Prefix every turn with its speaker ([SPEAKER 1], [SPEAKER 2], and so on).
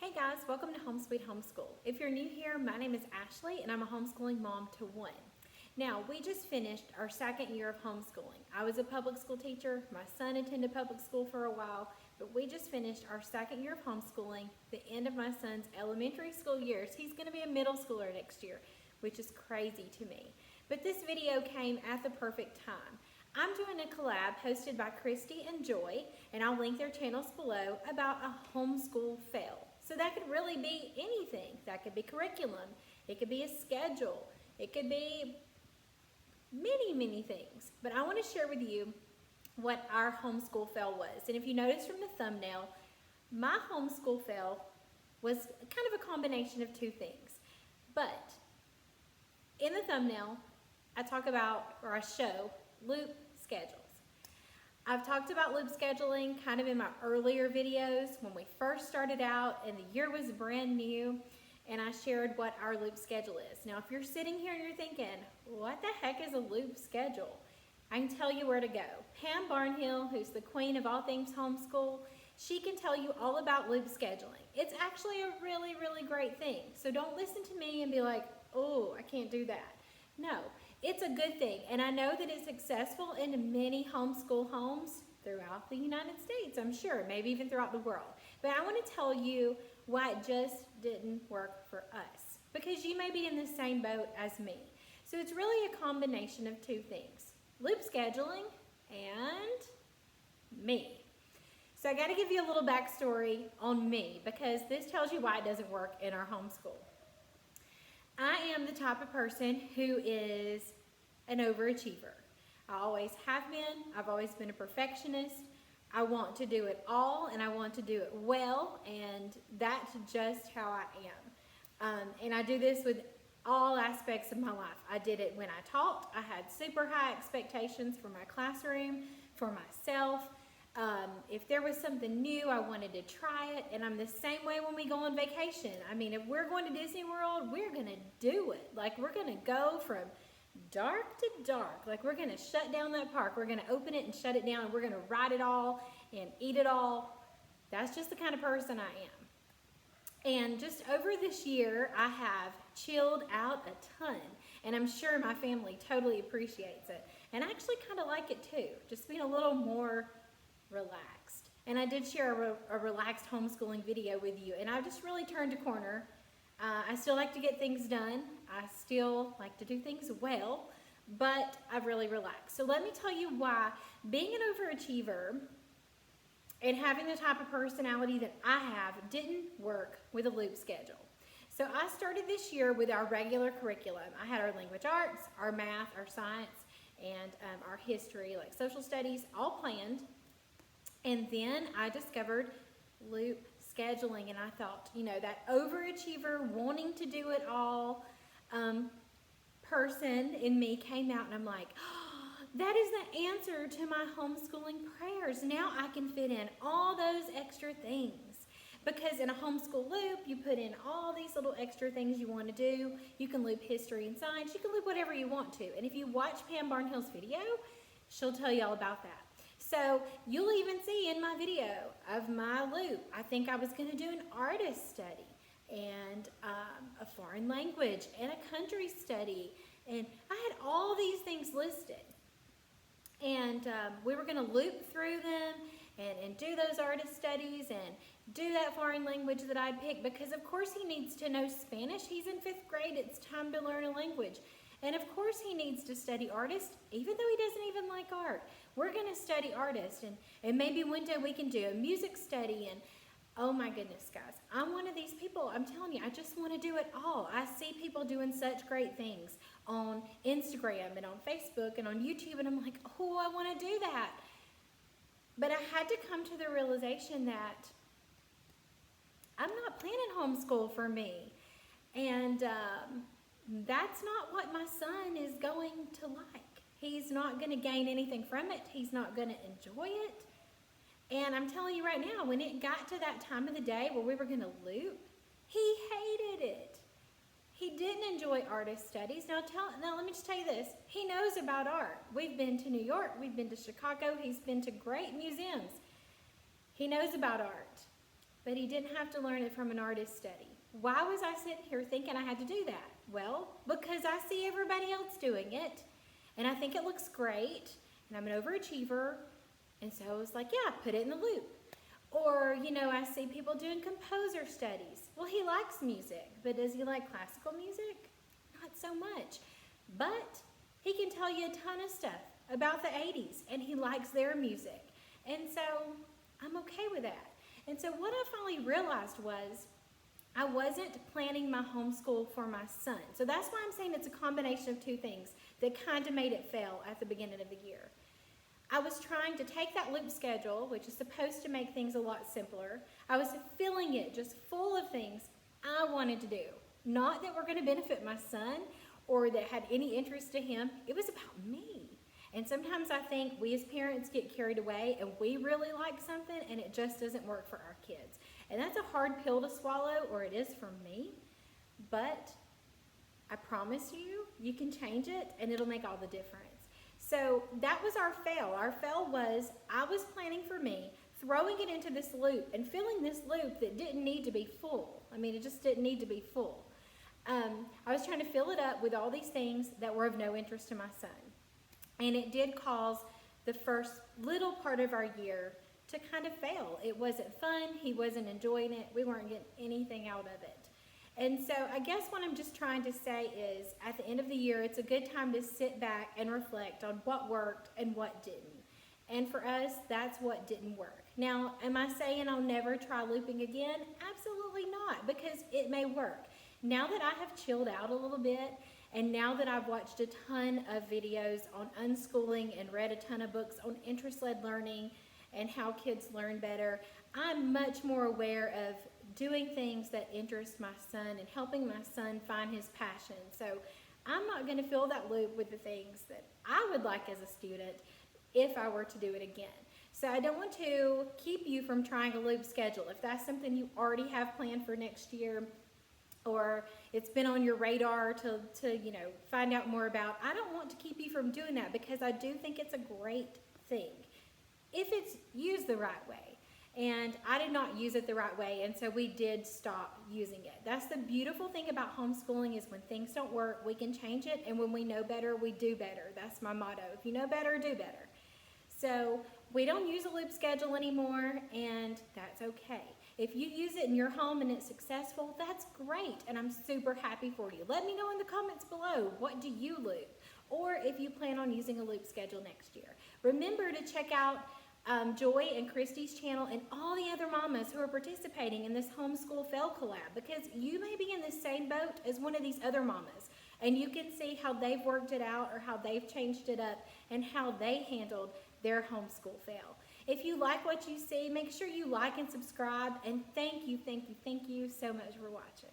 [SPEAKER 1] Hey guys, welcome to Home Sweet Homeschool. If you're new here, my name is Ashley and I'm a homeschooling mom to one. Now, we just finished our second year of homeschooling. I was a public school teacher, my son attended public school for a while, but we just finished our second year of homeschooling, the end of my son's elementary school years. He's going to be a middle schooler next year, which is crazy to me. But this video came at the perfect time. I'm doing a collab hosted by Christy and Joy, and I'll link their channels below, about a homeschool fail. So that could really be anything. That could be curriculum. It could be a schedule. It could be many things. But I want to share with you what our homeschool fail was. And if you notice from the thumbnail, my homeschool fail was kind of a combination of two things. But in the thumbnail, I talk about, or I show, loop schedules. I've talked about loop scheduling kind of in my earlier videos when we first started out and the year was brand new, and I shared what our loop schedule is. Now, if you're sitting here and you're thinking, what the heck is a loop schedule? I can tell you where to go. Pam Barnhill, who's the queen of all things homeschool, she can tell you all about loop scheduling. It's actually a really great thing. So don't listen to me and be like, oh, I can't do that. No. It's a good thing, and I know that it's successful in many homeschool homes throughout the United States, I'm sure, maybe even throughout the world. But I want to tell you why it just didn't work for us, because you may be in the same boat as me. So it's really a combination of two things, loop scheduling and me. So I got to give you a little backstory on me, because this tells you why it doesn't work in our homeschool. I am the type of person who is an overachiever. I always have been. I've always been a perfectionist. I want to do it all, and I want to do it well, and that's just how I am. And I do this with all aspects of my life. I did it when I taught. I had super high expectations for my classroom, for myself. If there was something new, I wanted to try it, and I'm the same way when we go on vacation. I mean, if we're going to Disney World, we're going to do it. Like, we're going to go from dark to dark. Like, we're going to shut down that park. We're going to open it and shut it down, and we're going to ride it all and eat it all. That's just the kind of person I am. And just over this year, I have chilled out a ton, and I'm sure my family totally appreciates it. And I actually kind of like it too, just being a little more relaxed. And I did share a relaxed homeschooling video with you, and I just really turned a corner. I still like to get things done. I still like to do things well, but I've really relaxed. So let me tell you why being an overachiever and having the type of personality that I have didn't work with a loop schedule. So I started this year with our regular curriculum. I had our language arts, our math, our science, and our history, like social studies, all planned. And then I discovered loop scheduling, and I thought, you know, that overachiever wanting to do it all person in me came out, and I'm like, oh, that is the answer to my homeschooling prayers. Now I can fit in all those extra things. Because in a homeschool loop, you put in all these little extra things you want to do. You can loop history and science. You can loop whatever you want to. And if you watch Pam Barnhill's video, she'll tell you all about that. So you'll even see in my video of my loop, I think I was going to do an artist study and a foreign language and a country study. And I had all these things listed. And we were going to loop through them and do those artist studies and do that foreign language that I'd picked, because of course he needs to know Spanish. He's in 5th grade. It's time to learn a language. And of course he needs to study artist, even though he doesn't even like art. We're going to study artist, and maybe one day we can do a music study. And oh my goodness, guys, I'm one of these people. I'm telling you, I just want to do it all. I see people doing such great things on Instagram and on Facebook and on YouTube, and I'm like, oh, I want to do that. But I had to come to the realization that I'm not planning homeschool for me. And that's not what my son is going to like. He's not going to gain anything from it. He's not going to enjoy it. And I'm telling you right now, when it got to that time of the day where we were going to loop, he hated it. He didn't enjoy artist studies. Now let me just tell you this. He knows about art. We've been to New York. We've been to Chicago. He's been to great museums. He knows about art. but he didn't have to learn it from an artist study. Why was I sitting here thinking I had to do that? Well, because I see everybody else doing it, and I think it looks great, and I'm an overachiever, and so I was like, yeah, put it in the loop. Or, I see people doing composer studies. Well, he likes music, but does he like classical music? Not so much. But he can tell you a ton of stuff about the 80s, and he likes their music. And so I'm okay with that. And so what I finally realized was I wasn't planning my homeschool for my son. So that's why I'm saying it's a combination of two things that kind of made it fail at the beginning of the year. I was trying to take that loop schedule, which is supposed to make things a lot simpler. I was filling it just full of things I wanted to do. Not that were going to benefit my son or that had any interest to him. It was about me. And sometimes I think we as parents get carried away and we really like something and it just doesn't work for our kids. And that's a hard pill to swallow, or it is for me. But I promise you, you can change it and it'll make all the difference. So that was our fail. Our fail was I was planning for me, throwing it into this loop and filling this loop that didn't need to be full. I mean, it just didn't need to be full. I was trying to fill it up with all these things that were of no interest to my son. And it did cause the first little part of our year to kind of fail. It wasn't fun. He wasn't enjoying it. We weren't getting anything out of it. And so I guess what I'm just trying to say is at the end of the year, it's a good time to sit back and reflect on what worked and what didn't. And for us, that's what didn't work. Now, am I saying I'll never try looping again? Absolutely not, because it may work. Now that I have chilled out a little bit, and now that I've watched a ton of videos on unschooling and read a ton of books on interest-led learning and how kids learn better, I'm much more aware of doing things that interest my son and helping my son find his passion. So I'm not going to fill that loop with the things that I would like as a student if I were to do it again. So I don't want to keep you from trying a loop schedule. If that's something you already have planned for next year, or it's been on your radar to find out more about, I don't want to keep you from doing that, because I do think it's a great thing if it's used the right way. And I did not use it the right way, and so we did stop using it. That's the beautiful thing about homeschooling, is when things don't work, we can change it, and when we know better, we do better. That's my motto. If you know better, do better. So we don't use a loop schedule anymore, and that's okay. If you use it in your home and it's successful, that's great, and I'm super happy for you. Let me know in the comments below, what do you loop? Or if you plan on using a loop schedule next year. Remember to check out Joy and Christy's channel and all the other mamas who are participating in this Homeschool Fail Collab, because you may be in the same boat as one of these other mamas, and you can see how they've worked it out or how they've changed it up and how they handled their homeschool fail. If you like what you see, make sure you like and subscribe, and thank you so much for watching.